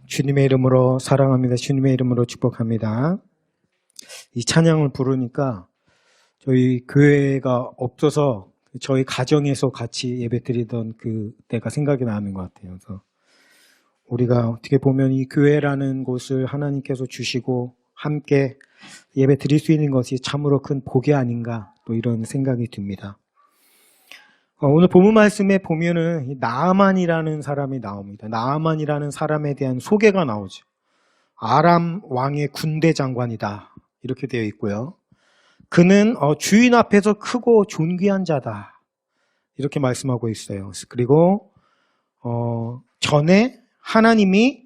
주님의 이름으로 사랑합니다. 주님의 이름으로 축복합니다. 이 찬양을 부르니까 저희 교회가 없어서 저희 가정에서 같이 예배 드리던 그 때가 생각이 나는 것 같아요. 그래서 우리가 어떻게 보면 이 교회라는 곳을 하나님께서 주시고 함께 예배 드릴 수 있는 것이 참으로 큰 복이 아닌가 또 이런 생각이 듭니다. 오늘 본문 말씀에 보면은 나아만이라는 사람이 나옵니다. 나아만이라는 사람에 대한 소개가 나오죠. 아람 왕의 군대 장관이다 이렇게 되어 있고요. 그는 주인 앞에서 크고 존귀한 자다 이렇게 말씀하고 있어요. 그리고 전에 하나님이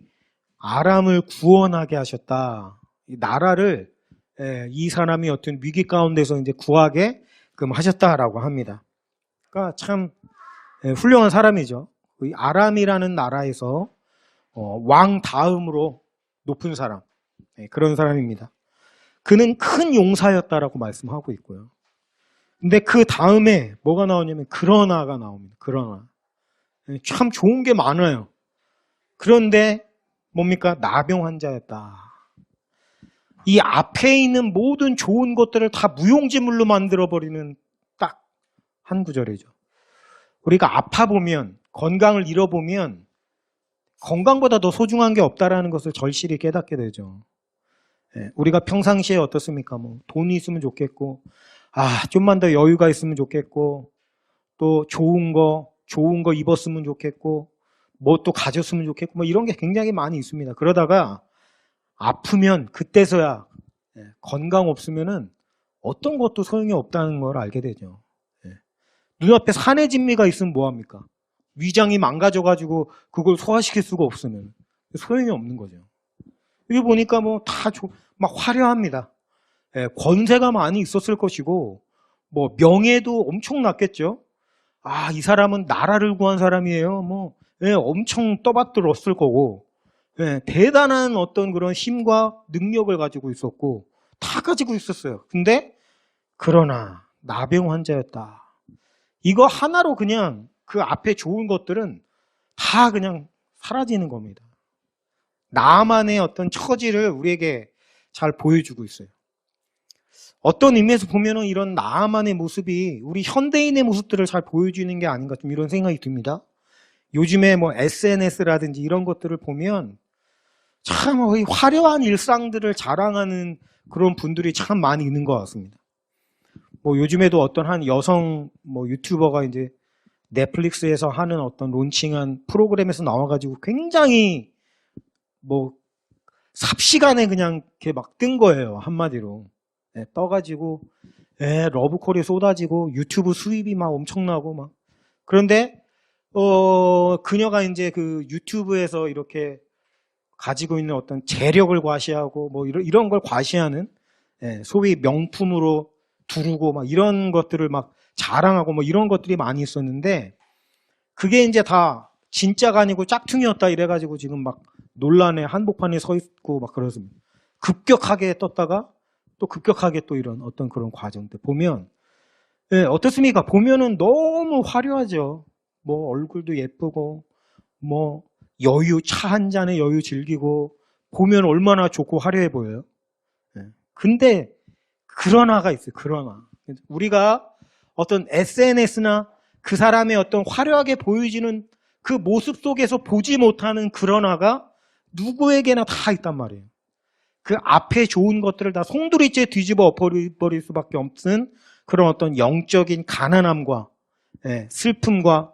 아람을 구원하게 하셨다. 이 나라를 이 사람이 어떤 위기 가운데서 이제 구하게 하셨다라고 합니다. 그러니까 참 훌륭한 사람이죠. 이 아람이라는 나라에서 왕 다음으로 높은 사람, 그런 사람입니다. 그는 큰 용사였다라고 말씀하고 있고요. 근데 그 다음에 뭐가 나오냐면 그러나가 나옵니다. 그러나 참 좋은 게 많아요. 그런데 뭡니까? 나병 환자였다. 이 앞에 있는 모든 좋은 것들을 다 무용지물로 만들어버리는 딱 한 구절이죠. 우리가 아파보면, 건강을 잃어보면 건강보다 더 소중한 게 없다라는 것을 절실히 깨닫게 되죠. 우리가 평상시에 어떻습니까? 돈이 있으면 좋겠고, 좀만 더 여유가 있으면 좋겠고, 또 좋은 거 입었으면 좋겠고, 뭐 또 가졌으면 좋겠고, 이런 게 굉장히 많이 있습니다. 그러다가 아프면 그때서야 건강 없으면은 어떤 것도 소용이 없다는 걸 알게 되죠. 눈앞에 산의 진미가 있으면 뭐합니까? 위장이 망가져가지고 그걸 소화시킬 수가 없으면 소용이 없는 거죠. 여기 보니까 막 화려합니다. 권세가 많이 있었을 것이고, 명예도 엄청났겠죠. 이 사람은 나라를 구한 사람이에요. 엄청 떠받들었을 거고, 대단한 어떤 그런 힘과 능력을 가지고 있었고, 다 가지고 있었어요. 근데, 그러나, 나병 환자였다. 이거 하나로 그냥 그 앞에 좋은 것들은 다 그냥 사라지는 겁니다. 나만의 어떤 처지를 우리에게 잘 보여주고 있어요. 어떤 의미에서 보면은 이런 나만의 모습이 우리 현대인의 모습들을 잘 보여주는 게 아닌가 좀 이런 생각이 듭니다. 요즘에 SNS라든지 이런 것들을 보면 참 화려한 일상들을 자랑하는 그런 분들이 참 많이 있는 것 같습니다. 요즘에도 어떤 한 여성 유튜버가 이제 넷플릭스에서 하는 어떤 론칭한 프로그램에서 나와가지고 굉장히 삽시간에 그냥 이렇게 막 뜬 거예요. 한마디로. 떠가지고, 러브콜이 쏟아지고, 유튜브 수입이 막 엄청나고 그런데, 그녀가 이제 그 유튜브에서 이렇게 가지고 있는 어떤 재력을 과시하고, 이런 걸 과시하는, 소위 명품으로 두르고, 이런 것들을 자랑하고, 이런 것들이 많이 있었는데, 그게 이제 다 진짜가 아니고 짝퉁이었다 이래가지고 지금 논란의 한복판에 서 있고 그렇습니다. 급격하게 떴다가 또 급격하게 또 이런 어떤 그런 과정들 보면 어떻습니까? 보면은 너무 화려하죠. 얼굴도 예쁘고 여유 차 한 잔에 여유 즐기고 보면 얼마나 좋고 화려해 보여요. 근데 그러나가 있어요. 그러나 우리가 어떤 SNS나 그 사람의 어떤 화려하게 보여지는 그 모습 속에서 보지 못하는 그러나가 누구에게나 다 있단 말이에요. 그 앞에 좋은 것들을 다 송두리째 뒤집어 버릴 수밖에 없는 그런 어떤 영적인 가난함과 슬픔과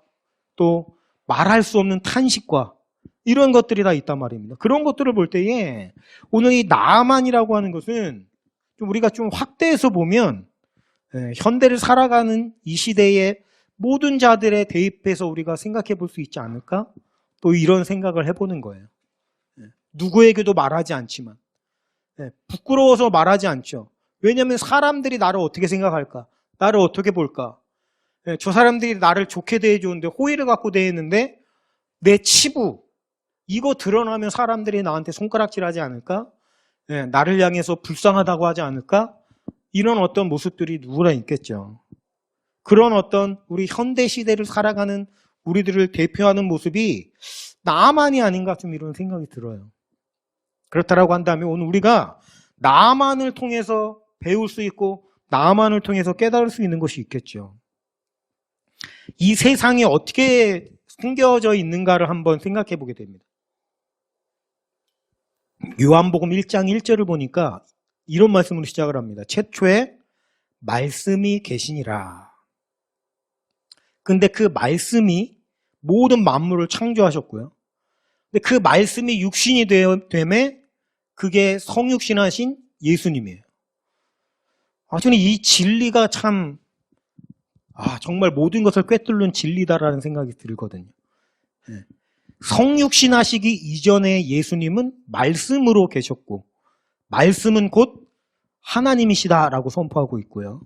또 말할 수 없는 탄식과 이런 것들이 다 있단 말입니다. 그런 것들을 볼 때에 오늘 이 나아만이라고 하는 것은 좀 우리가 좀 확대해서 보면 현대를 살아가는 이 시대의 모든 자들에 대입해서 우리가 생각해 볼 수 있지 않을까? 또 이런 생각을 해보는 거예요. 누구에게도 말하지 않지만 부끄러워서 말하지 않죠. 왜냐하면 사람들이 나를 어떻게 생각할까? 나를 어떻게 볼까? 저 사람들이 나를 좋게 대해주는데 호의를 갖고 대했는데 내 치부 이거 드러나면 사람들이 나한테 손가락질하지 않을까? 나를 향해서 불쌍하다고 하지 않을까? 이런 어떤 모습들이 누구나 있겠죠. 그런 어떤 우리 현대 시대를 살아가는 우리들을 대표하는 모습이 나만이 아닌가 좀 이런 생각이 들어요. 그렇다라고 한다면 오늘 우리가 나만을 통해서 배울 수 있고 나만을 통해서 깨달을 수 있는 것이 있겠죠. 이 세상이 어떻게 숨겨져 있는가를 한번 생각해 보게 됩니다. 요한복음 1장 1절을 보니까 이런 말씀으로 시작을 합니다. 최초에 말씀이 계시니라. 근데 그 말씀이 모든 만물을 창조하셨고요. 근데 그 말씀이 육신이 되매 그게 성육신하신 예수님이에요. 저는 이 진리가 참 정말 모든 것을 꿰뚫는 진리다라는 생각이 들거든요. 성육신하시기 이전에 예수님은 말씀으로 계셨고 말씀은 곧 하나님이시다라고 선포하고 있고요.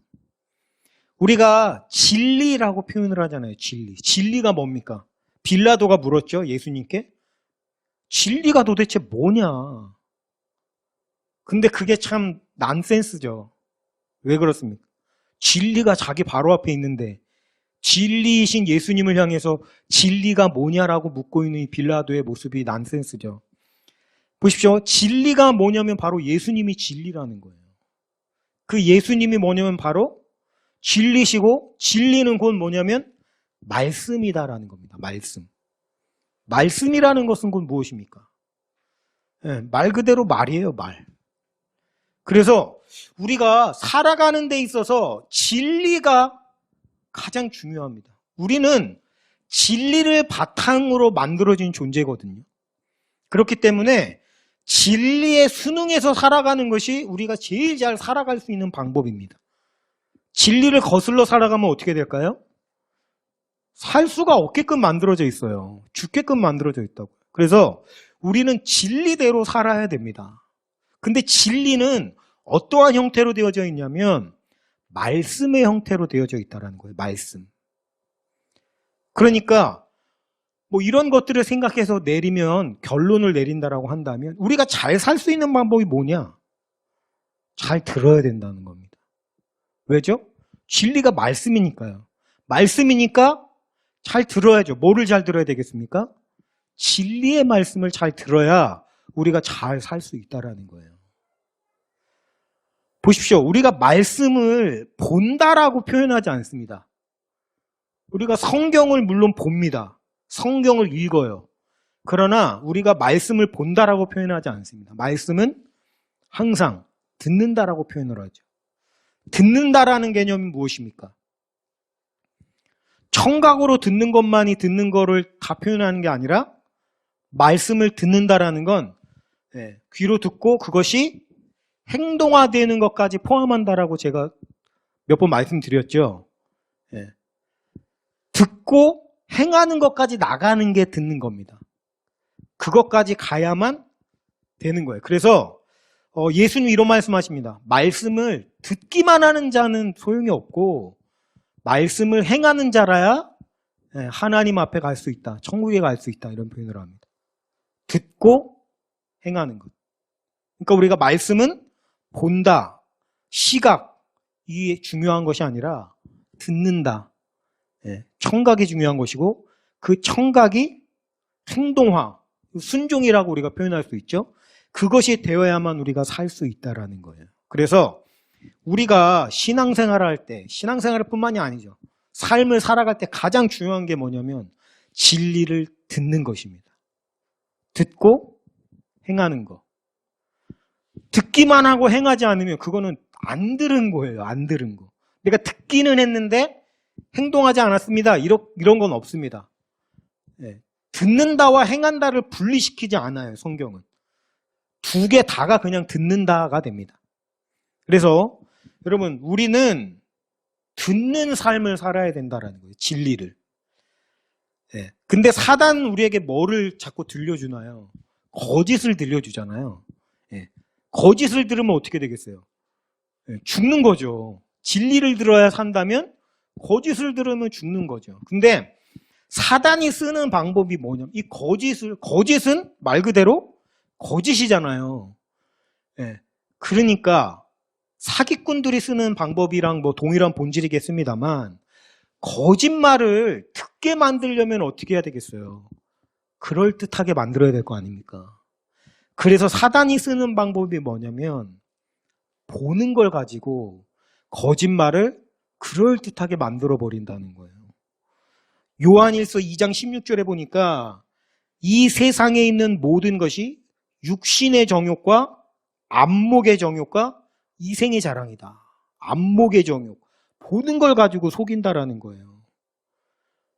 우리가 진리라고 표현을 하잖아요. 진리가 뭡니까? 빌라도가 물었죠, 예수님께. 진리가 도대체 뭐냐? 근데 그게 참 난센스죠. 왜 그렇습니까? 진리가 자기 바로 앞에 있는데 진리이신 예수님을 향해서 진리가 뭐냐라고 묻고 있는 이 빌라도의 모습이 난센스죠. 보십시오. 진리가 뭐냐면 바로 예수님이 진리라는 거예요. 그 예수님이 뭐냐면 바로 진리시고 진리는 곧 뭐냐면 말씀이다라는 겁니다. 말씀이라는 것은 곧 무엇입니까? 말 그대로 말이에요, 말. 그래서 우리가 살아가는 데 있어서 진리가 가장 중요합니다. 우리는 진리를 바탕으로 만들어진 존재거든요. 그렇기 때문에 진리에 순응해서 살아가는 것이 우리가 제일 잘 살아갈 수 있는 방법입니다. 진리를 거슬러 살아가면 어떻게 될까요? 살 수가 없게끔 만들어져 있어요. 죽게끔 만들어져 있다고요. 그래서 우리는 진리대로 살아야 됩니다. 근데 진리는 어떠한 형태로 되어져 있냐면 말씀의 형태로 되어져 있다는 거예요. 말씀. 그러니까 이런 것들을 생각해서 결론을 내린다라고 한다면 우리가 잘 살 수 있는 방법이 뭐냐? 잘 들어야 된다는 겁니다. 왜죠? 진리가 말씀이니까요. 말씀이니까 잘 들어야죠. 뭐를 잘 들어야 되겠습니까? 진리의 말씀을 잘 들어야 우리가 잘 살 수 있다는 거예요. 보십시오. 우리가 말씀을 본다라고 표현하지 않습니다. 우리가 성경을 물론 봅니다. 성경을 읽어요. 그러나 우리가 말씀을 본다라고 표현하지 않습니다. 말씀은 항상 듣는다라고 표현을 하죠. 듣는다라는 개념이 무엇입니까? 청각으로 듣는 것만이 듣는 거를 다 표현하는 게 아니라 말씀을 듣는다라는 건 귀로 듣고 그것이 행동화되는 것까지 포함한다라고 제가 몇 번 말씀드렸죠. 듣고 행하는 것까지 나가는 게 듣는 겁니다. 그것까지 가야만 되는 거예요. 그래서 예수님 이런 말씀하십니다. 말씀을 듣기만 하는 자는 소용이 없고 말씀을 행하는 자라야 하나님 앞에 갈 수 있다. 천국에 갈 수 있다. 이런 표현을 합니다. 듣고 행하는 것. 그러니까 우리가 말씀은 본다, 시각, 이게 중요한 것이 아니라 듣는다. 청각이 중요한 것이고 그 청각이 행동화, 순종이라고 우리가 표현할 수 있죠. 그것이 되어야만 우리가 살 수 있다라는 거예요. 그래서 우리가 신앙생활을 할 때, 신앙생활 뿐만이 아니죠. 삶을 살아갈 때 가장 중요한 게 뭐냐면 진리를 듣는 것입니다. 듣고 행하는 거. 듣기만 하고 행하지 않으면 그거는 안 들은 거예요. 안 들은 거. 내가 듣기는 했는데 행동하지 않았습니다. 이런 건 없습니다. 듣는다와 행한다를 분리시키지 않아요. 성경은. 두 개 다가 그냥 듣는다가 됩니다. 그래서 여러분 우리는 듣는 삶을 살아야 된다는 거예요. 진리를. 근데 사단은 우리에게 뭐를 자꾸 들려주나요? 거짓을 들려주잖아요. 거짓을 들으면 어떻게 되겠어요? 죽는 거죠. 진리를 들어야 산다면 거짓을 들으면 죽는 거죠. 근데 사단이 쓰는 방법이 뭐냐면 이 거짓은 말 그대로 거짓이잖아요. 그러니까 사기꾼들이 쓰는 방법이랑 동일한 본질이겠습니다만 거짓말을 듣게 만들려면 어떻게 해야 되겠어요? 그럴듯하게 만들어야 될 거 아닙니까? 그래서 사단이 쓰는 방법이 뭐냐면 보는 걸 가지고 거짓말을 그럴듯하게 만들어 버린다는 거예요. 요한일서 2장 16절에 보니까 이 세상에 있는 모든 것이 육신의 정욕과 안목의 정욕과 이생의 자랑이다. 안목의 정욕. 보는 걸 가지고 속인다라는 거예요.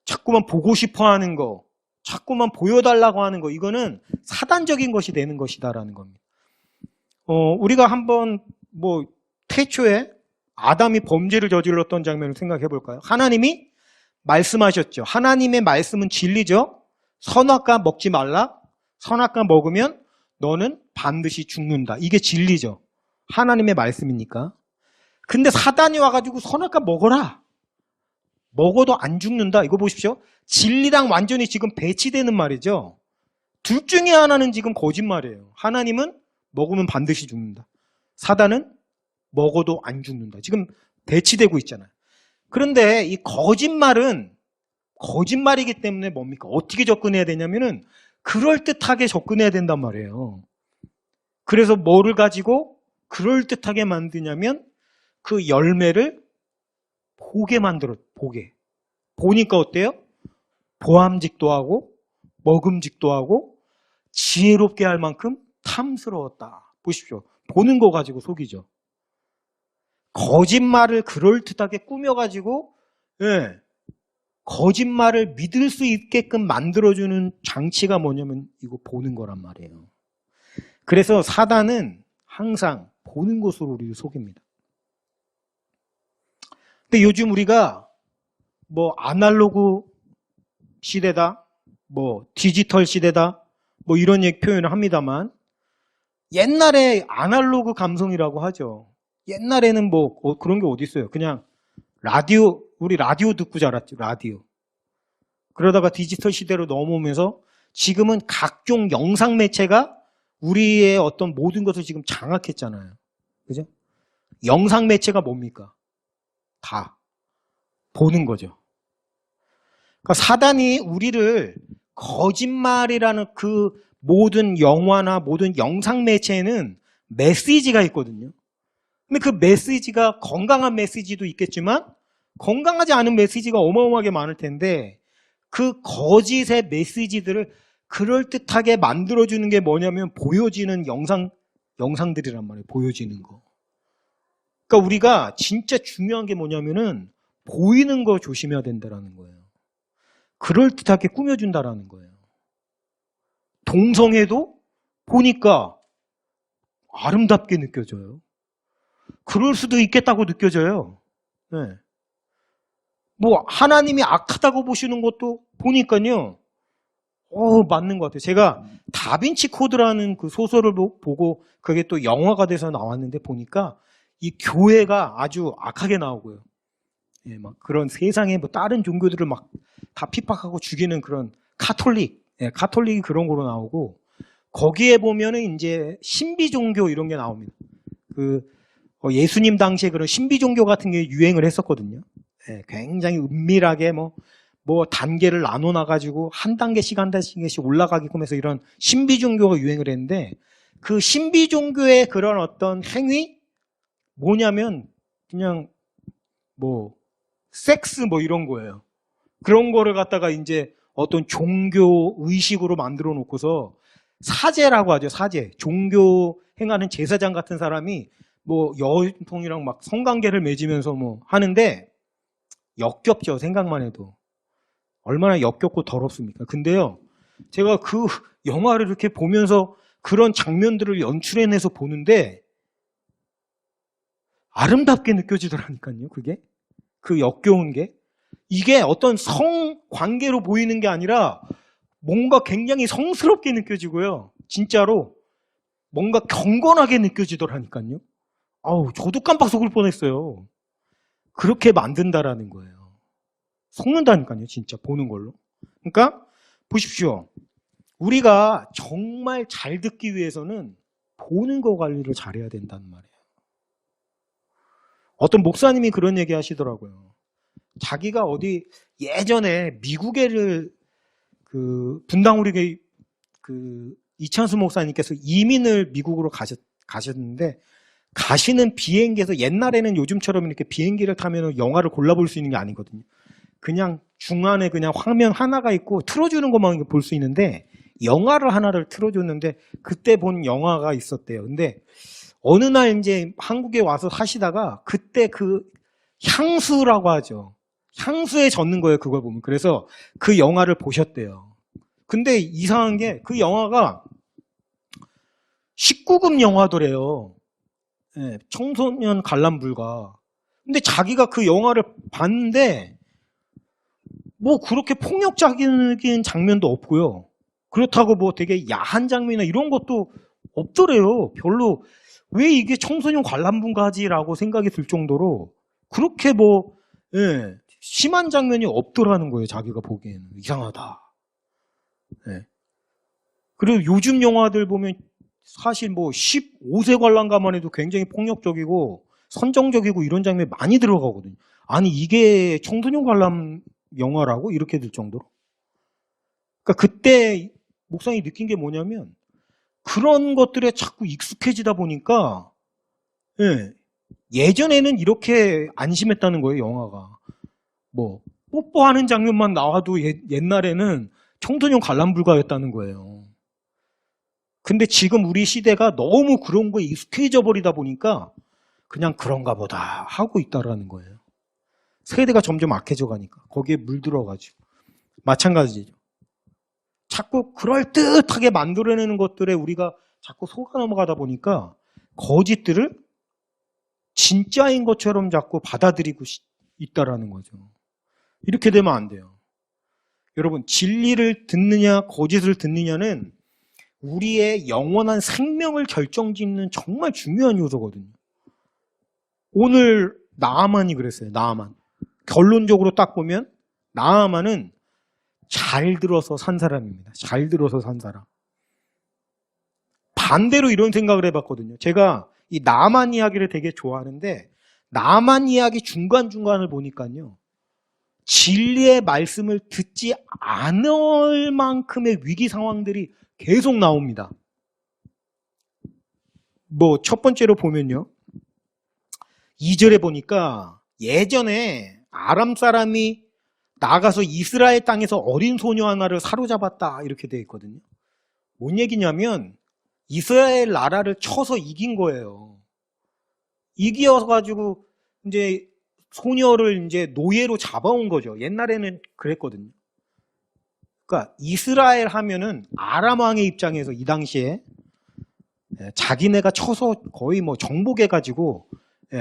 자꾸만 보고 싶어 하는 거, 자꾸만 보여달라고 하는 거, 이거는 사단적인 것이 되는 것이다라는 겁니다. 우리가 한번 태초에 아담이 범죄를 저질렀던 장면을 생각해 볼까요? 하나님이 말씀하셨죠. 하나님의 말씀은 진리죠. 선악과 먹지 말라. 선악과 먹으면 너는 반드시 죽는다. 이게 진리죠. 하나님의 말씀이니까. 근데 사단이 와가지고 선악과 먹어라. 먹어도 안 죽는다. 이거 보십시오. 진리랑 완전히 지금 배치되는 말이죠. 둘 중에 하나는 지금 거짓말이에요. 하나님은 먹으면 반드시 죽는다. 사단은 먹어도 안 죽는다. 지금 배치되고 있잖아요. 그런데 이 거짓말은 거짓말이기 때문에 뭡니까? 어떻게 접근해야 되냐면은 그럴듯하게 접근해야 된단 말이에요. 그래서 뭐를 가지고 그럴듯하게 만드냐면 그 열매를 보게 만들어, 보게. 보니까 어때요? 보암직도 하고 먹음직도 하고 지혜롭게 할 만큼 탐스러웠다. 보십시오. 보는 거 가지고 속이죠. 거짓말을 그럴듯하게 꾸며가지고 거짓말을 믿을 수 있게끔 만들어주는 장치가 뭐냐면 이거 보는 거란 말이에요. 그래서 사단은 항상 보는 것으로 우리를 속입니다. 근데 요즘 우리가 아날로그 시대다, 디지털 시대다, 이런 표현을 합니다만 옛날에 아날로그 감성이라고 하죠. 옛날에는 그런 게 어디 있어요. 그냥 우리 라디오 듣고 자랐죠. 라디오. 그러다가 디지털 시대로 넘어오면서 지금은 각종 영상 매체가 우리의 어떤 모든 것을 지금 장악했잖아요. 그죠? 영상 매체가 뭡니까? 다 보는 거죠. 그러니까 사단이 우리를 거짓말이라는 그 모든 영화나 모든 영상 매체에는 메시지가 있거든요. 근데 그 메시지가 건강한 메시지도 있겠지만 건강하지 않은 메시지가 어마어마하게 많을 텐데 그 거짓의 메시지들을 그럴듯하게 만들어주는 게 뭐냐면 보여지는 영상들이란 말이에요. 보여지는 거. 그러니까 우리가 진짜 중요한 게 뭐냐면은 보이는 거 조심해야 된다는 거예요. 그럴듯하게 꾸며준다라는 거예요. 동성애도 보니까 아름답게 느껴져요. 그럴 수도 있겠다고 느껴져요. 네. 하나님이 악하다고 보시는 것도 보니까요. 맞는 것 같아요. 제가 다빈치 코드라는 그 소설을 보고 그게 또 영화가 돼서 나왔는데 보니까 이 교회가 아주 악하게 나오고요. 예, 그런 세상에 다른 종교들을 다 핍박하고 죽이는 그런 카톨릭이 그런 거로 나오고 거기에 보면은 이제 신비 종교 이런 게 나옵니다. 예수님 당시에 그런 신비 종교 같은 게 유행을 했었거든요. 예, 굉장히 은밀하게 단계를 나눠놔가지고 한 단계씩 올라가게끔 해서 이런 신비 종교가 유행을 했는데 그 신비 종교의 그런 어떤 행위 뭐냐면 그냥 섹스 이런 거예요. 그런 거를 갖다가 이제 어떤 종교 의식으로 만들어 놓고서 사제라고 하죠. 사제. 종교 행하는 제사장 같은 사람이 여통이랑 성관계를 맺으면서 하는데 역겹죠. 생각만 해도. 얼마나 역겹고 더럽습니까? 근데요. 제가 그 영화를 이렇게 보면서 그런 장면들을 연출해내서 보는데 아름답게 느껴지더라니까요. 그게. 그 역겨운 게. 이게 어떤 성관계로 보이는 게 아니라 뭔가 굉장히 성스럽게 느껴지고요. 진짜로 뭔가 경건하게 느껴지더라니까요. 저도 깜빡 속을 뻔했어요. 그렇게 만든다라는 거예요. 속는다니까요. 진짜 보는 걸로. 그러니까 보십시오. 우리가 정말 잘 듣기 위해서는 보는 거 관리를 잘해야 된다는 말이에요. 어떤 목사님이 그런 얘기 하시더라고요. 자기가 어디 예전에 미국에를 분당우리교회 이찬수 목사님께서 이민을 미국으로 가셨는데 가시는 비행기에서 옛날에는 요즘처럼 이렇게 비행기를 타면 영화를 골라볼 수 있는 게 아니거든요. 그냥 중간에 그냥 화면 하나가 있고 틀어주는 것만 볼 수 있는데 영화를 하나를 틀어줬는데 그때 본 영화가 있었대요. 근데 어느 날 이제 한국에 와서 사시다가 그때 그 향수라고 하죠. 향수에 젖는 거예요, 그걸 보면. 그래서 그 영화를 보셨대요. 근데 이상한 게 그 영화가 19금 영화더래요. 예, 청소년 관람불가. 근데 자기가 그 영화를 봤는데 뭐 그렇게 폭력적인 장면도 없고요. 그렇다고 뭐 되게 야한 장면이나 이런 것도 없더래요. 별로 왜 이게 청소년 관람불가지라고 생각이 들 정도로 그렇게 뭐 예, 심한 장면이 없더라는 거예요. 자기가 보기에는 이상하다. 예. 그리고 요즘 영화들 보면 사실 뭐 15세 관람가만 해도 굉장히 폭력적이고 선정적이고 이런 장면이 많이 들어가거든요. 아니 이게 청소년 관람 영화라고 이렇게 될 정도로. 그러니까 그때 목사님이 느낀 게 뭐냐면 그런 것들에 자꾸 익숙해지다 보니까 예, 예전에는 이렇게 안심했다는 거예요. 영화가. 뭐 뽀뽀하는 장면만 나와도 옛날에는 청소년 관람불가였다는 거예요. 근데 지금 우리 시대가 너무 그런 거에 익숙해져 버리다 보니까 그냥 그런가 보다 하고 있다라는 거예요. 세대가 점점 악해져 가니까 거기에 물들어가지고 마찬가지죠. 자꾸 그럴듯하게 만들어내는 것들에 우리가 자꾸 속아 넘어가다 보니까 거짓들을 진짜인 것처럼 자꾸 받아들이고 있다라는 거죠. 이렇게 되면 안 돼요. 여러분, 진리를 듣느냐 거짓을 듣느냐는 우리의 영원한 생명을 결정짓는 정말 중요한 요소거든요. 오늘 나아만이 그랬어요. 나아만. 결론적으로 딱 보면 나아만은 잘 들어서 산 사람입니다. 잘 들어서 산 사람. 반대로 이런 생각을 해봤거든요. 제가 이 나아만 이야기를 되게 좋아하는데 나아만 이야기 중간중간을 보니까요. 진리의 말씀을 듣지 않을 만큼의 위기 상황들이 계속 나옵니다. 뭐 첫 번째로 보면요. 2절에 보니까 예전에 아람 사람이 나가서 이스라엘 땅에서 어린 소녀 하나를 사로잡았다 이렇게 되어 있거든요. 뭔 얘기냐면 이스라엘 나라를 쳐서 이긴 거예요. 이겨가지고 이제 소녀를 이제 노예로 잡아온 거죠. 옛날에는 그랬거든요. 그러니까 이스라엘 하면은 아람 왕의 입장에서 이 당시에 자기네가 쳐서 거의 뭐 정복해가지고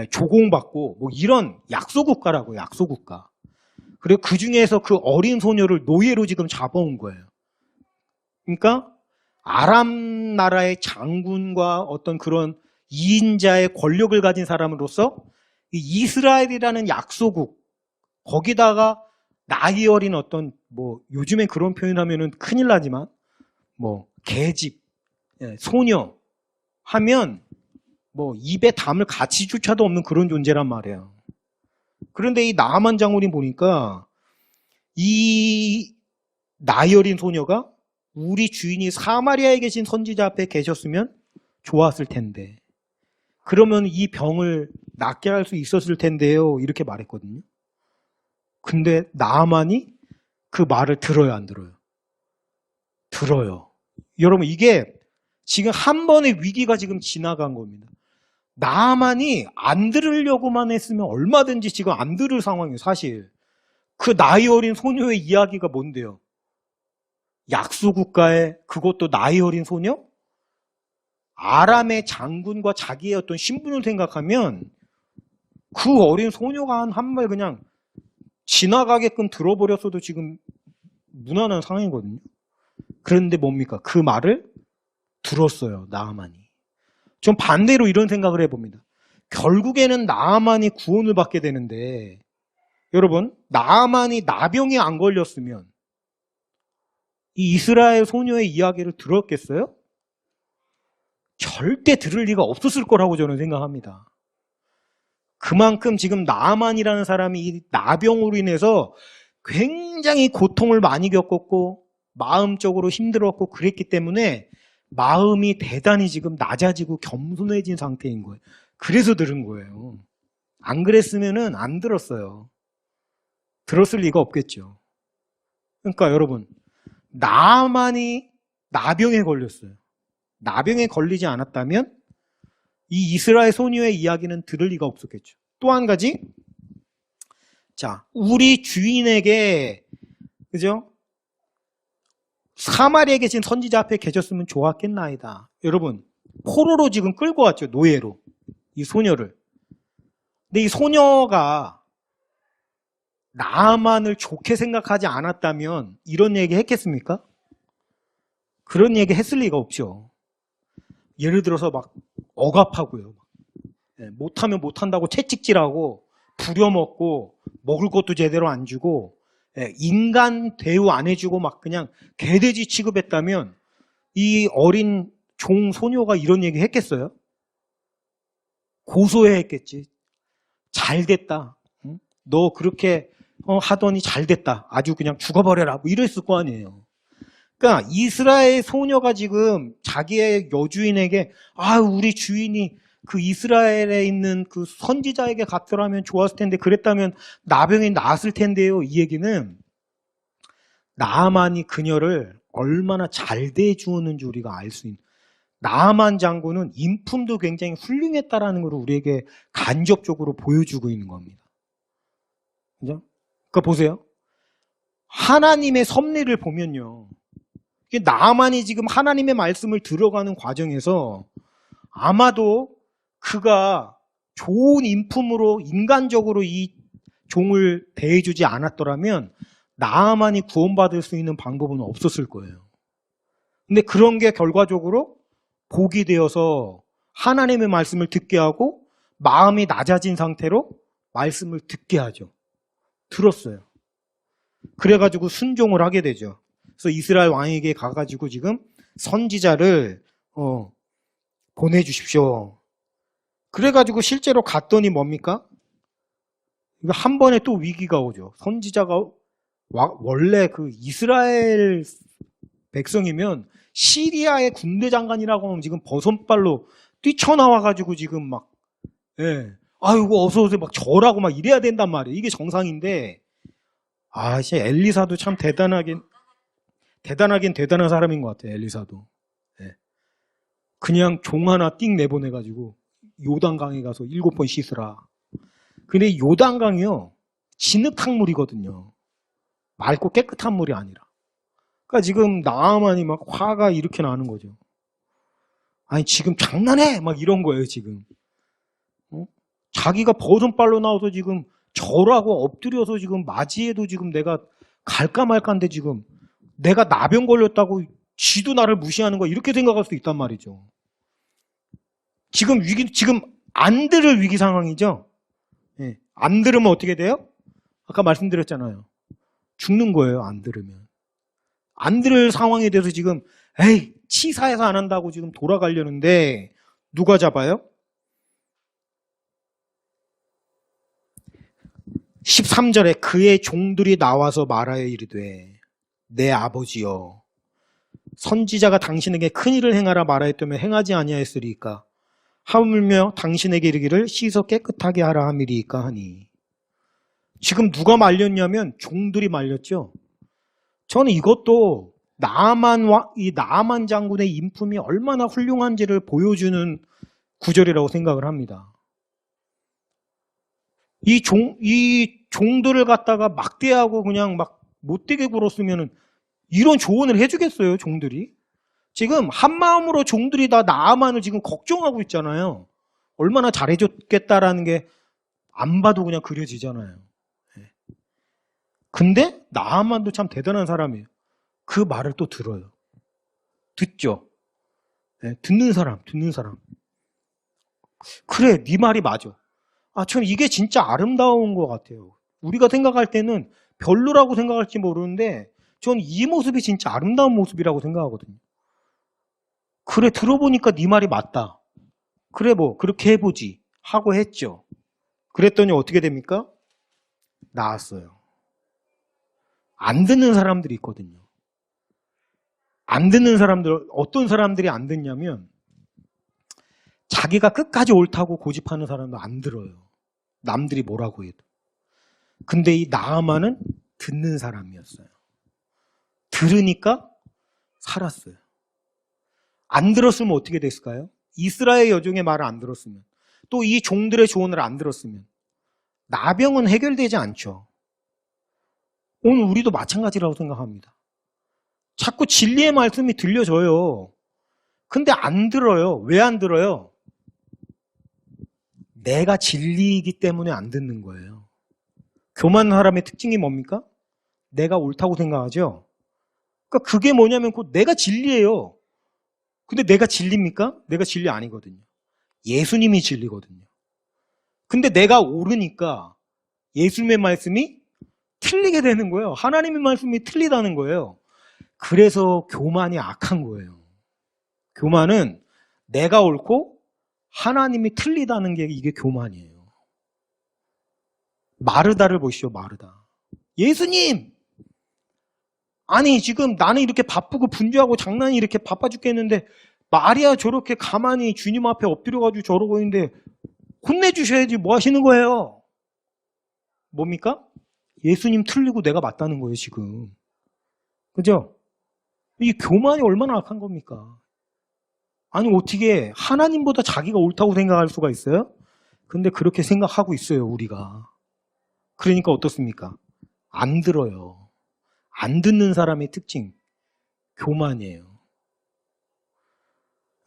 조공받고 뭐 이런 약소국가라고 약소국가. 그리고 그 중에서 그 어린 소녀를 노예로 지금 잡아온 거예요. 그러니까 아람 나라의 장군과 어떤 그런 2인자의 권력을 가진 사람으로서 이 이스라엘이라는 약소국 거기다가 나이 어린 어떤 뭐 요즘에 그런 표현하면은 큰일 나지만 뭐 계집, 소녀 하면 뭐 입에 담을 가치조차도 없는 그런 존재란 말이에요. 그런데 이 나아만 장군이 보니까 이 나이 어린 소녀가 우리 주인이 사마리아에 계신 선지자 앞에 계셨으면 좋았을 텐데 그러면 이 병을 낫게 할 수 있었을 텐데요 이렇게 말했거든요. 근데 나아만이 그 말을 들어요 안 들어요? 들어요. 여러분 이게 지금 한 번의 위기가 지금 지나간 겁니다. 나아만이 안 들으려고만 했으면 얼마든지 지금 안 들을 상황이에요. 사실 그 나이 어린 소녀의 이야기가 뭔데요? 약소국가에 그것도 나이 어린 소녀? 아람의 장군과 자기의 어떤 신분을 생각하면 그 어린 소녀가 한 말 그냥 지나가게끔 들어버렸어도 지금 무난한 상황이거든요. 그런데 뭡니까? 그 말을 들었어요. 나아만이. 전 반대로 이런 생각을 해봅니다. 결국에는 나아만이 구원을 받게 되는데 여러분 나아만이 나병에 안 걸렸으면 이 이스라엘 소녀의 이야기를 들었겠어요? 절대 들을 리가 없었을 거라고 저는 생각합니다. 그만큼 지금 나아만이라는 사람이 이 나병으로 인해서 굉장히 고통을 많이 겪었고 마음적으로 힘들었고 그랬기 때문에 마음이 대단히 지금 낮아지고 겸손해진 상태인 거예요. 그래서 들은 거예요. 안 그랬으면은 안 들었어요. 들었을 리가 없겠죠. 그러니까 여러분, 나만이 나병에 걸렸어요. 나병에 걸리지 않았다면 이 이스라엘 소녀의 이야기는 들을 리가 없었겠죠. 또 한 가지, 자, 우리 주인에게, 그죠? 사마리아에 계신 선지자 앞에 계셨으면 좋았겠나이다. 여러분, 포로로 지금 끌고 왔죠. 노예로. 이 소녀를. 근데 이 소녀가 나만을 좋게 생각하지 않았다면 이런 얘기 했겠습니까? 그런 얘기 했을 리가 없죠. 예를 들어서 막 억압하고요. 못하면 못한다고 채찍질하고 부려먹고 먹을 것도 제대로 안 주고 인간 대우 안 해주고 막 그냥 개돼지 취급했다면 이 어린 종 소녀가 이런 얘기 했겠어요? 고소해 했겠지. 잘 됐다. 응? 너 그렇게 하더니 잘 됐다. 아주 그냥 죽어버려라. 뭐 이랬을 거 아니에요. 그러니까 이스라엘 소녀가 지금 자기의 여주인에게 우리 주인이 그 이스라엘에 있는 그 선지자에게 갔더라면 좋았을 텐데 그랬다면 나병이 나았을 텐데요. 이 얘기는 나아만이 그녀를 얼마나 잘 대해주었는지 우리가 알 수 있는, 나아만 장군은 인품도 굉장히 훌륭했다라는 걸 우리에게 간접적으로 보여주고 있는 겁니다. 그죠? 그러니까 보세요. 하나님의 섭리를 보면요. 나아만이 지금 하나님의 말씀을 들어가는 과정에서 아마도 그가 좋은 인품으로 인간적으로 이 종을 대해주지 않았더라면 나아만이 구원받을 수 있는 방법은 없었을 거예요. 근데 그런 게 결과적으로 복이 되어서 하나님의 말씀을 듣게 하고 마음이 낮아진 상태로 말씀을 듣게 하죠. 들었어요. 그래가지고 순종을 하게 되죠. 그래서 이스라엘 왕에게 가가지고 지금 선지자를 보내주십시오. 그래가지고 실제로 갔더니 뭡니까? 한 번에 또 위기가 오죠. 선지자가 원래 그 이스라엘 백성이면 시리아의 군대 장관이라고 하면 지금 버선발로 뛰쳐나와가지고 지금 막, 아이고 어서오세요 막 절하고 막 이래야 된단 말이에요. 이게 정상인데, 진짜 엘리사도 참 대단하긴 대단한 사람인 것 같아요. 엘리사도. 그냥 종 하나 띵 내보내가지고 요단강에 가서 7번 씻으라. 근데 요단강이요, 진흙탕 물이거든요. 맑고 깨끗한 물이 아니라. 그러니까 지금 나아만이 막 화가 이렇게 나는 거죠. 아니 지금 장난해? 막 이런 거예요 지금. 자기가 버선발로 나와서 지금 절하고 엎드려서 지금 맞이해도 지금 내가 갈까 말까인데 지금 내가 나병 걸렸다고 지도 나를 무시하는 거, 이렇게 생각할 수 있단 말이죠. 지금 안 들을 위기 상황이죠. 안 들으면 어떻게 돼요? 아까 말씀드렸잖아요. 죽는 거예요. 안 들으면. 안 들을 상황에 대해서 지금 치사해서 안 한다고 지금 돌아가려는데 누가 잡아요? 13절에 그의 종들이 나와서 말하여 이르되 내 아버지여, 선지자가 당신에게 큰일을 행하라 말하였다면 행하지 아니하였으리까? 하물며 당신에게 이르기를 씻어 깨끗하게 하라 함이리까 하니. 지금 누가 말렸냐면 종들이 말렸죠. 저는 이것도 이 나아만 장군의 인품이 얼마나 훌륭한지를 보여주는 구절이라고 생각을 합니다. 이 종들을 갖다가 막대하고 그냥 막 못되게 굴었으면은 이런 조언을 해주겠어요, 종들이? 지금 한 마음으로 종들이 다 나아만을 지금 걱정하고 있잖아요. 얼마나 잘해줬겠다라는 게 안 봐도 그냥 그려지잖아요. 근데 나아만도 참 대단한 사람이에요. 그 말을 또 들어요. 듣죠. 듣는 사람. 그래, 네 말이 맞아. 저는 이게 진짜 아름다운 것 같아요. 우리가 생각할 때는 별로라고 생각할지 모르는데 저는 이 모습이 진짜 아름다운 모습이라고 생각하거든요. 그래, 들어보니까 네 말이 맞다. 그래, 뭐 그렇게 해보지 하고 했죠. 그랬더니 어떻게 됩니까? 나았어요. 안 듣는 사람들이 있거든요. 안 듣는 사람들, 어떤 사람들이 안 듣냐면 자기가 끝까지 옳다고 고집하는 사람도 안 들어요. 남들이 뭐라고 해도. 근데 이 나아만은 듣는 사람이었어요. 들으니까 살았어요. 안 들었으면 어떻게 됐을까요? 이스라엘 여종의 말을 안 들었으면, 또 이 종들의 조언을 안 들었으면 나병은 해결되지 않죠. 오늘 우리도 마찬가지라고 생각합니다. 자꾸 진리의 말씀이 들려져요. 근데 안 들어요. 왜 안 들어요? 내가 진리이기 때문에 안 듣는 거예요. 교만한 사람의 특징이 뭡니까? 내가 옳다고 생각하죠. 그러니까 그게 뭐냐면 곧 내가 진리예요. 근데 내가 진리입니까? 내가 진리 아니거든요. 예수님이 진리거든요. 근데 내가 옳으니까 예수님의 말씀이 틀리게 되는 거예요. 하나님의 말씀이 틀리다는 거예요. 그래서 교만이 악한 거예요. 교만은 내가 옳고 하나님이 틀리다는 게 이게 교만이에요. 마르다를 보시죠. 마르다. 예수님! 아니 지금 나는 이렇게 바쁘고 분주하고 장난이 이렇게 바빠 죽겠는데 마리아 저렇게 가만히 주님 앞에 엎드려가지고 저러고 있는데 혼내주셔야지 뭐 하시는 거예요? 뭡니까? 예수님 틀리고 내가 맞다는 거예요 지금. 그죠? 이 교만이 얼마나 악한 겁니까? 아니 어떻게 하나님보다 자기가 옳다고 생각할 수가 있어요? 근데 그렇게 생각하고 있어요 우리가. 그러니까 어떻습니까? 안 들어요. 안 듣는 사람의 특징 교만이에요.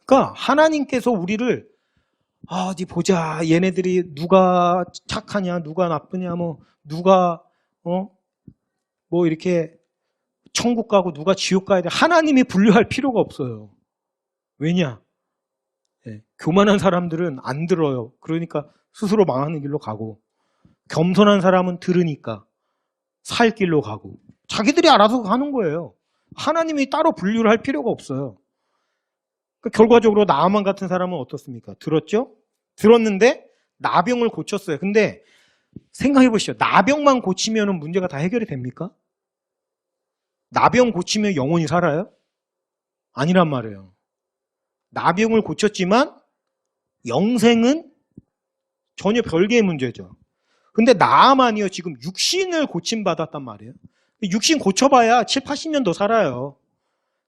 그러니까 하나님께서 우리를 어디 보자 얘네들이 누가 착하냐 누가 나쁘냐 뭐 누가 뭐 이렇게 천국 가고 누가 지옥 가야 돼 하나님이 분류할 필요가 없어요. 왜냐? 네, 교만한 사람들은 안 들어요. 그러니까 스스로 망하는 길로 가고 겸손한 사람은 들으니까 살 길로 가고 자기들이 알아서 가는 거예요. 하나님이 따로 분류를 할 필요가 없어요. 그러니까 결과적으로 나아만 같은 사람은 어떻습니까? 들었죠? 들었는데 나병을 고쳤어요. 근데 생각해 보시죠. 나병만 고치면 문제가 다 해결이 됩니까? 나병 고치면 영원히 살아요? 아니란 말이에요. 나병을 고쳤지만 영생은 전혀 별개의 문제죠. 근데 나아만이요 지금 육신을 고침받았단 말이에요. 육신 고쳐봐야 7, 80년 더 살아요.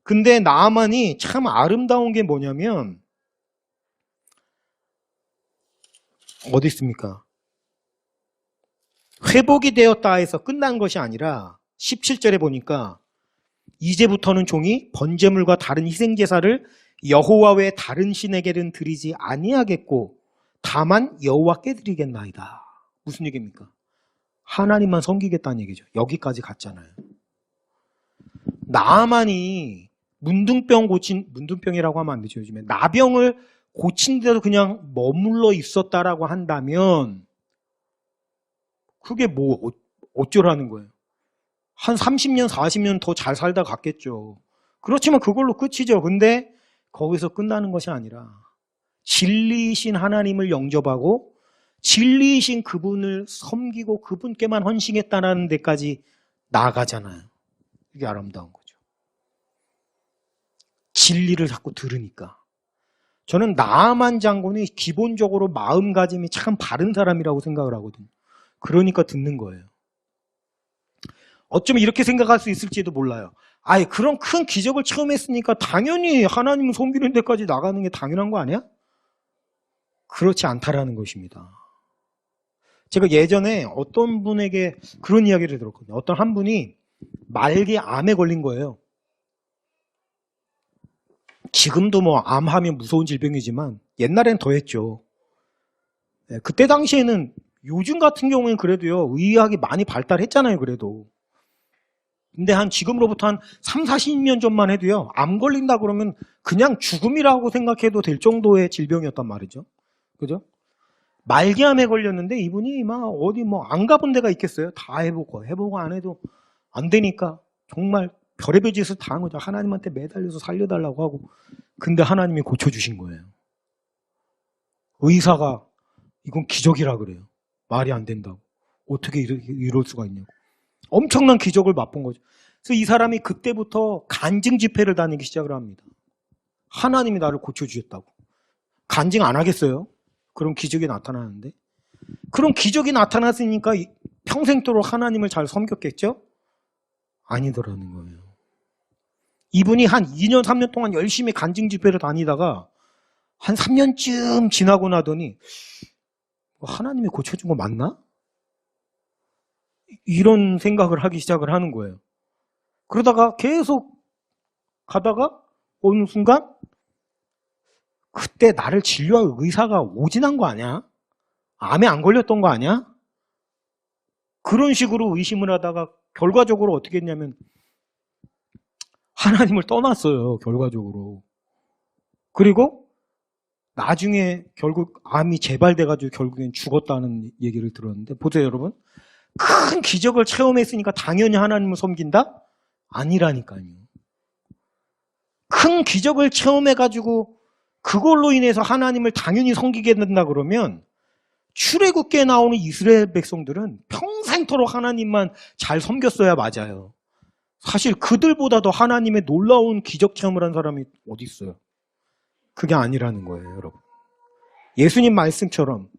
근데 나아만이 참 아름다운 게 뭐냐면 어디 있습니까? 회복이 되었다 해서 끝난 것이 아니라 17절에 보니까 이제부터는 종이 번제물과 다른 희생제사를 여호와 외 다른 신에게는 드리지 아니하겠고 다만 여호와께 드리겠나이다. 무슨 얘기입니까? 하나님만 섬기겠다는 얘기죠. 여기까지 갔잖아요. 나아만이 문둥병이라고 하면 안 되죠. 요즘에 나병을 고친데도 그냥 머물러 있었다라고 한다면 그게 뭐 어쩌라는 거예요. 한 30년, 40년 더 잘 살다 갔겠죠. 그렇지만 그걸로 끝이죠. 근데 거기서 끝나는 것이 아니라 진리이신 하나님을 영접하고 진리이신 그분을 섬기고 그분께만 헌신했다는 데까지 나아가잖아요. 이게 아름다운 거죠. 진리를 자꾸 들으니까. 저는 나아만 장군이 기본적으로 마음가짐이 참 바른 사람이라고 생각을 하거든요. 그러니까 듣는 거예요. 어쩌면 이렇게 생각할 수 있을지도 몰라요. 아예 그런 큰 기적을 처음 했으니까 당연히 하나님 섬기는 데까지 나가는 게 당연한 거 아니야? 그렇지 않다라는 것입니다. 제가 예전에 어떤 분에게 그런 이야기를 들었거든요. 어떤 한 분이 말기 암에 걸린 거예요. 지금도 뭐 암하면 무서운 질병이지만 옛날엔 더했죠. 그때 당시에는 요즘 같은 경우에는 그래도요. 의학이 많이 발달했잖아요. 그래도. 근데 지금으로부터 한 3, 40년 전만 해도요. 암 걸린다 그러면 그냥 죽음이라고 생각해도 될 정도의 질병이었단 말이죠. 그죠? 말기암에 걸렸는데 이분이 막 어디 뭐 안 가본 데가 있겠어요? 다 해보고 안 해도 안 되니까 정말 별의별 짓을 다 한 거죠. 하나님한테 매달려서 살려달라고 하고. 근데 하나님이 고쳐주신 거예요. 의사가 이건 기적이라 그래요. 말이 안 된다고. 어떻게 이럴 수가 있냐고. 엄청난 기적을 맛본 거죠. 그래서 이 사람이 그때부터 간증 집회를 다니기 시작을 합니다. 하나님이 나를 고쳐주셨다고. 간증 안 하겠어요? 그런 기적이 나타나는데. 그런 기적이 나타났으니까 평생도록 하나님을 잘 섬겼겠죠? 아니더라는 거예요. 이분이 한 2년, 3년 동안 열심히 간증 집회를 다니다가 한 3년쯤 지나고 나더니 하나님이 고쳐준 거 맞나? 이런 생각을 하기 시작을 하는 거예요. 그러다가 계속 가다가 어느 순간 그때 나를 진료할 의사가 오진한 거 아니야? 암에 안 걸렸던 거 아니야? 그런 식으로 의심을 하다가 결과적으로 어떻게 했냐면 하나님을 떠났어요. 결과적으로. 그리고 나중에 결국 암이 재발돼가지고 결국엔 죽었다는 얘기를 들었는데 보세요 여러분. 큰 기적을 체험했으니까 당연히 하나님을 섬긴다? 아니라니까요. 큰 기적을 체험해가지고 그걸로 인해서 하나님을 당연히 섬기게 된다 그러면 출애굽기에 나오는 이스라엘 백성들은 평생토록 하나님만 잘 섬겼어야 맞아요. 사실 그들보다 더 하나님의 놀라운 기적 체험을 한 사람이 어디 있어요? 그게 아니라는 거예요, 여러분. 예수님 말씀처럼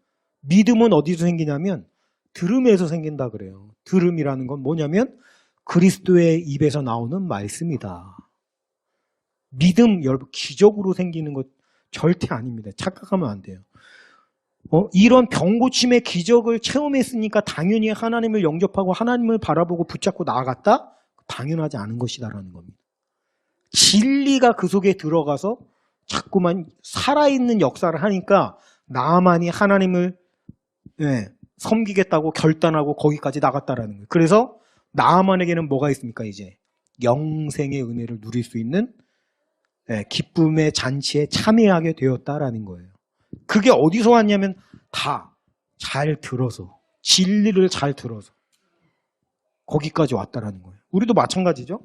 믿음은 어디서 생기냐면 들음에서 생긴다 그래요. 들음이라는 건 뭐냐면 그리스도의 입에서 나오는 말씀이다. 믿음, 여러분, 기적으로 생기는 것 절대 아닙니다. 착각하면 안 돼요. 이런 병고침의 기적을 체험했으니까 당연히 하나님을 영접하고 하나님을 바라보고 붙잡고 나아갔다? 당연하지 않은 것이다라는 겁니다. 진리가 그 속에 들어가서 자꾸만 살아있는 역사를 하니까 나만이 하나님을 섬기겠다고 결단하고 거기까지 나갔다라는 거예요. 그래서 나만에게는 뭐가 있습니까? 이제 영생의 은혜를 누릴 수 있는 기쁨의 잔치에 참여하게 되었다라는 거예요. 그게 어디서 왔냐면 다 잘 들어서 진리를 잘 들어서 거기까지 왔다라는 거예요. 우리도 마찬가지죠.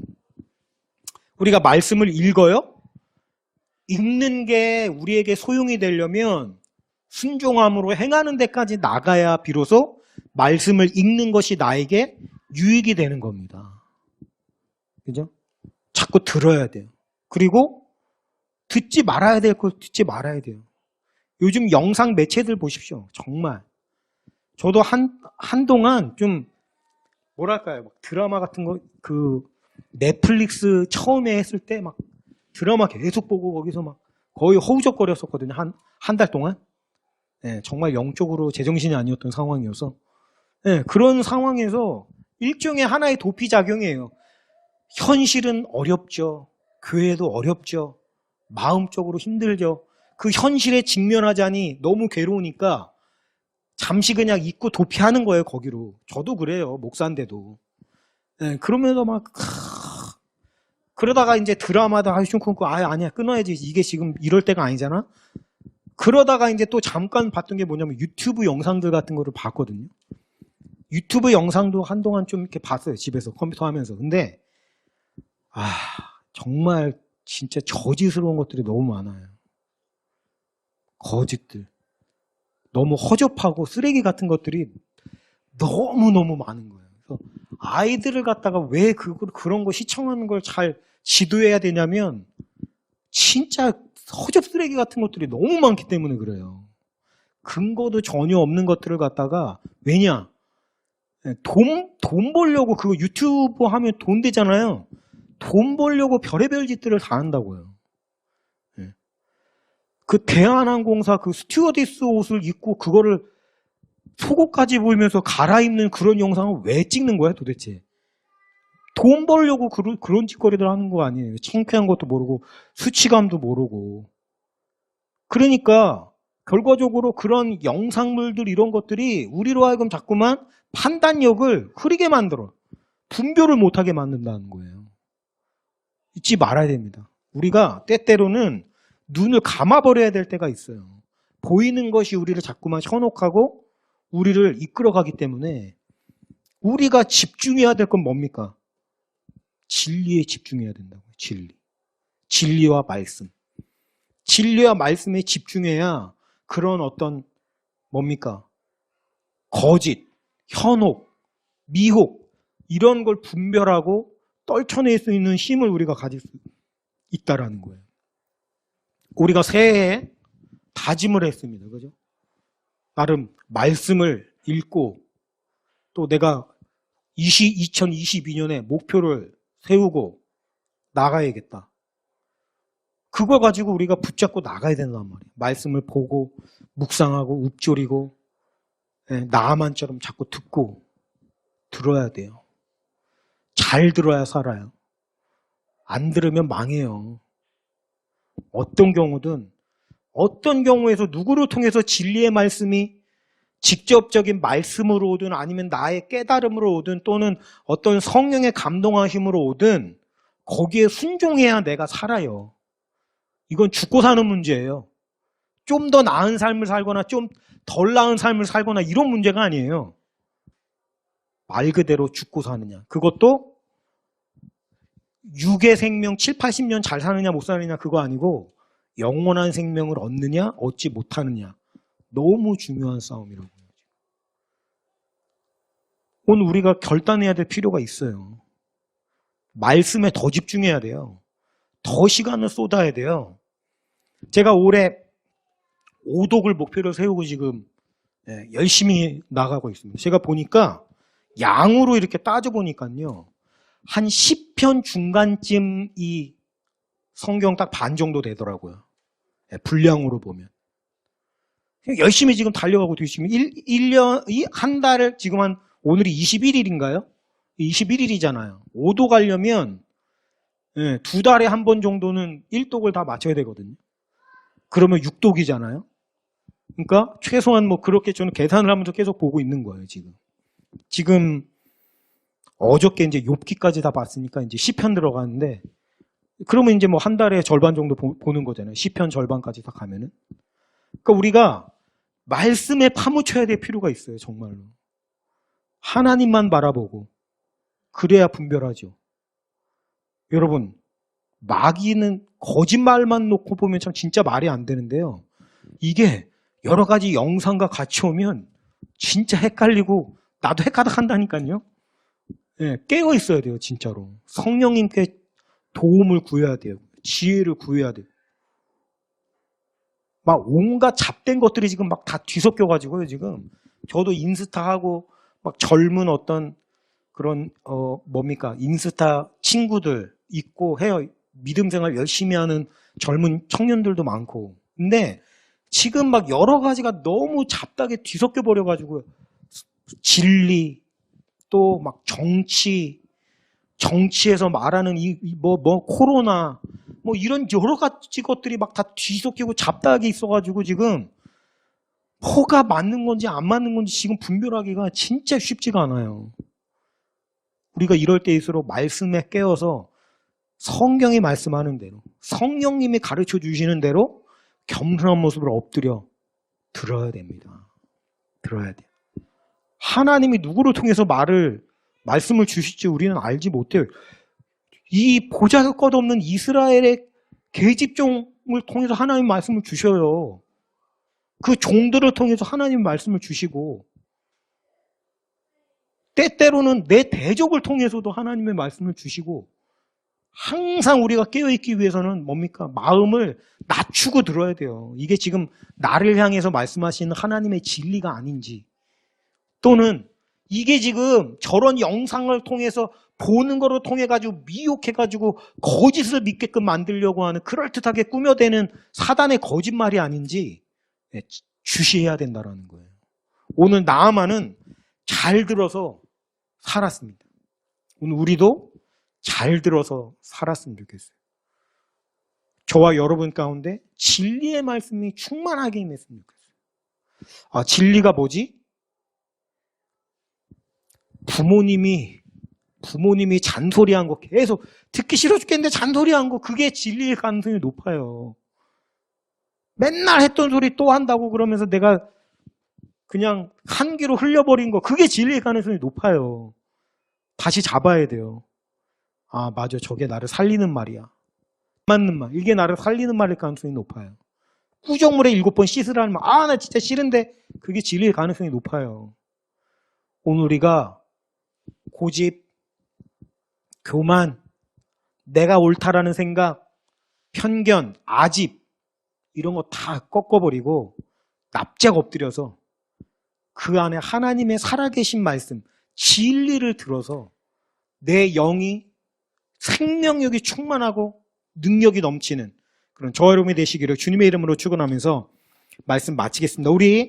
우리가 말씀을 읽어요. 읽는 게 우리에게 소용이 되려면 순종함으로 행하는 데까지 나가야 비로소 말씀을 읽는 것이 나에게 유익이 되는 겁니다. 그죠? 자꾸 들어야 돼요. 그리고 듣지 말아야 될 걸 듣지 말아야 돼요. 요즘 영상 매체들 보십시오. 정말. 저도 한동안 좀, 뭐랄까요. 드라마 같은 거, 넷플릭스 처음에 했을 때 막 드라마 계속 보고 거기서 막 거의 허우적거렸었거든요. 한 달 동안. 정말 영적으로 제정신이 아니었던 상황이어서. 그런 상황에서 일종의 하나의 도피작용이에요. 현실은 어렵죠. 교회도 어렵죠. 마음적으로 힘들죠. 그 현실에 직면하자니 너무 괴로우니까 잠시 그냥 잊고 도피하는 거예요, 거기로. 저도 그래요, 목사인데도. 그러면서 막, 그러다가 이제 드라마다 하기 끊고, 아니야, 끊어야지. 이게 지금 이럴 때가 아니잖아? 그러다가 이제 또 잠깐 봤던 게 뭐냐면 유튜브 영상들 같은 거를 봤거든요. 유튜브 영상도 한동안 좀 이렇게 봤어요, 집에서 컴퓨터 하면서. 근데, 정말 진짜 저지스러운 것들이 너무 많아요. 거짓들. 너무 허접하고 쓰레기 같은 것들이 너무너무 많은 거예요. 그래서 아이들을 갖다가 왜 그런 거 시청하는 걸 잘 지도해야 되냐면 진짜 허접 쓰레기 같은 것들이 너무 많기 때문에 그래요. 근거도 전혀 없는 것들을 갖다가 왜냐? 돈 벌려고 그거 유튜브 하면 돈 되잖아요. 돈 벌려고 별의별 짓들을 다 한다고요. 그 대한항공사 그 스튜어디스 옷을 입고 그거를 속옷까지 보이면서 갈아입는 그런 영상을 왜 찍는 거야 도대체? 돈 벌려고 그런 짓거리들 하는 거 아니에요. 창피한 것도 모르고 수치감도 모르고. 그러니까 결과적으로 그런 영상물들 이런 것들이 우리로 하여금 자꾸만 판단력을 흐리게 만들어. 분별을 못하게 만든다는 거예요. 잊지 말아야 됩니다. 우리가 때때로는 눈을 감아버려야 될 때가 있어요. 보이는 것이 우리를 자꾸만 현혹하고 우리를 이끌어가기 때문에 우리가 집중해야 될 건 뭡니까? 진리에 집중해야 된다고요. 진리와 말씀. 진리와 말씀에 집중해야 그런 어떤 뭡니까? 거짓, 현혹, 미혹 이런 걸 분별하고 떨쳐낼 수 있는 힘을 우리가 가질 수 있다라는 거예요. 우리가 새해에 다짐을 했습니다. 그죠? 나름 말씀을 읽고 또 내가 2022년에 목표를 세우고 나가야겠다. 그거 가지고 우리가 붙잡고 나가야 된단 말이에요. 말씀을 보고 묵상하고 읊조리고 나만처럼 자꾸 듣고 들어야 돼요. 잘 들어야 살아요. 안 들으면 망해요. 어떤 경우든 어떤 경우에서 누구를 통해서 진리의 말씀이 직접적인 말씀으로 오든 아니면 나의 깨달음으로 오든 또는 어떤 성령의 감동하심으로 오든 거기에 순종해야 내가 살아요. 이건 죽고 사는 문제예요. 좀 더 나은 삶을 살거나 좀 덜 나은 삶을 살거나 이런 문제가 아니에요. 말 그대로 죽고 사느냐. 그것도 육의 생명 7, 80년 잘 사느냐 못 사느냐 그거 아니고 영원한 생명을 얻느냐 얻지 못하느냐. 너무 중요한 싸움이라고요. 오늘 우리가 결단해야 될 필요가 있어요. 말씀에 더 집중해야 돼요. 더 시간을 쏟아야 돼요. 제가 올해 오독을 목표로 세우고 지금 열심히 나가고 있습니다. 제가 보니까 양으로 이렇게 따져보니까요. 한 10편 중간쯤 이 성경 딱 반 정도 되더라고요. 분량으로 보면. 열심히 지금 달려가고 지금 1년, 한 달을 지금 오늘이 21일인가요? 21일이잖아요. 5도 가려면 2달에 한 번 정도는 1독을 다 맞춰야 되거든요. 그러면 6독이잖아요. 그러니까 최소한 뭐 그렇게 저는 계산을 하면서 계속 보고 있는 거예요, 지금. 지금 어저께 이제 욥기까지 다 봤으니까 이제 10편 들어가는데 그러면 이제 뭐 한 달에 절반 정도 보는 거잖아요. 10편 절반까지 다 가면은. 그러니까 우리가 말씀에 파묻혀야 될 필요가 있어요, 정말로. 하나님만 바라보고 그래야 분별하죠. 여러분, 마귀는 거짓말만 놓고 보면 참 진짜 말이 안 되는데요. 이게 여러 가지 영상과 같이 오면 진짜 헷갈리고 나도 헷가닥 한다니까요. 깨어 있어야 돼요, 진짜로. 성령님께 도움을 구해야 돼요. 지혜를 구해야 돼요. 막 온갖 잡된 것들이 지금 막 다 뒤섞여가지고요, 지금. 저도 인스타하고 막 젊은 어떤 그런, 인스타 친구들 있고 해요. 믿음 생활 열심히 하는 젊은 청년들도 많고. 근데 지금 막 여러 가지가 너무 잡다하게 뒤섞여 버려가지고 진리, 또 막 정치에서 말하는 코로나, 뭐 이런 여러 가지 것들이 막 다 뒤섞이고 잡다하게 있어가지고 지금 뭐가 맞는 건지 안 맞는 건지 지금 분별하기가 진짜 쉽지가 않아요. 우리가 이럴 때일수록 말씀에 깨어서 성경이 말씀하는 대로, 성령님이 가르쳐 주시는 대로 겸손한 모습으로 엎드려 들어야 됩니다. 들어야 돼요. 하나님이 누구를 통해서 말씀을 주실지 우리는 알지 못해요. 이 보잘것없는 이스라엘의 계집종을 통해서 하나님 말씀을 주셔요. 그 종들을 통해서 하나님 말씀을 주시고 때때로는 내 대적을 통해서도 하나님의 말씀을 주시고 항상 우리가 깨어있기 위해서는 뭡니까? 마음을 낮추고 들어야 돼요. 이게 지금 나를 향해서 말씀하시는 하나님의 진리가 아닌지 또는 이게 지금 저런 영상을 통해서 보는 거를 통해 가지고 미혹해 가지고 거짓을 믿게끔 만들려고 하는 그럴듯하게 꾸며대는 사단의 거짓말이 아닌지 주시해야 된다는 거예요. 오늘 나아만은 잘 들어서 살았습니다. 오늘 우리도 잘 들어서 살았으면 좋겠어요. 저와 여러분 가운데 진리의 말씀이 충만하게 임했으면 좋겠어요. 진리가 뭐지? 부모님이 잔소리한 거 계속 듣기 싫어 죽겠는데 잔소리한 거 그게 진리일 가능성이 높아요. 맨날 했던 소리 또 한다고 그러면서 내가 그냥 한 귀로 흘려버린 거 그게 진리일 가능성이 높아요. 다시 잡아야 돼요. 맞아, 저게 나를 살리는 말이야. 맞는 말, 이게 나를 살리는 말일 가능성이 높아요. 꾸정물에 7번 씻으라는 말, 나 진짜 싫은데 그게 진리일 가능성이 높아요. 오늘 우리가 고집, 교만, 내가 옳다라는 생각, 편견, 아집 이런 거 다 꺾어버리고 납작 엎드려서 그 안에 하나님의 살아계신 말씀, 진리를 들어서 내 영이 생명력이 충만하고 능력이 넘치는 그런 저와 여러분이 되시기를 주님의 이름으로 축원하면서 말씀 마치겠습니다. 우리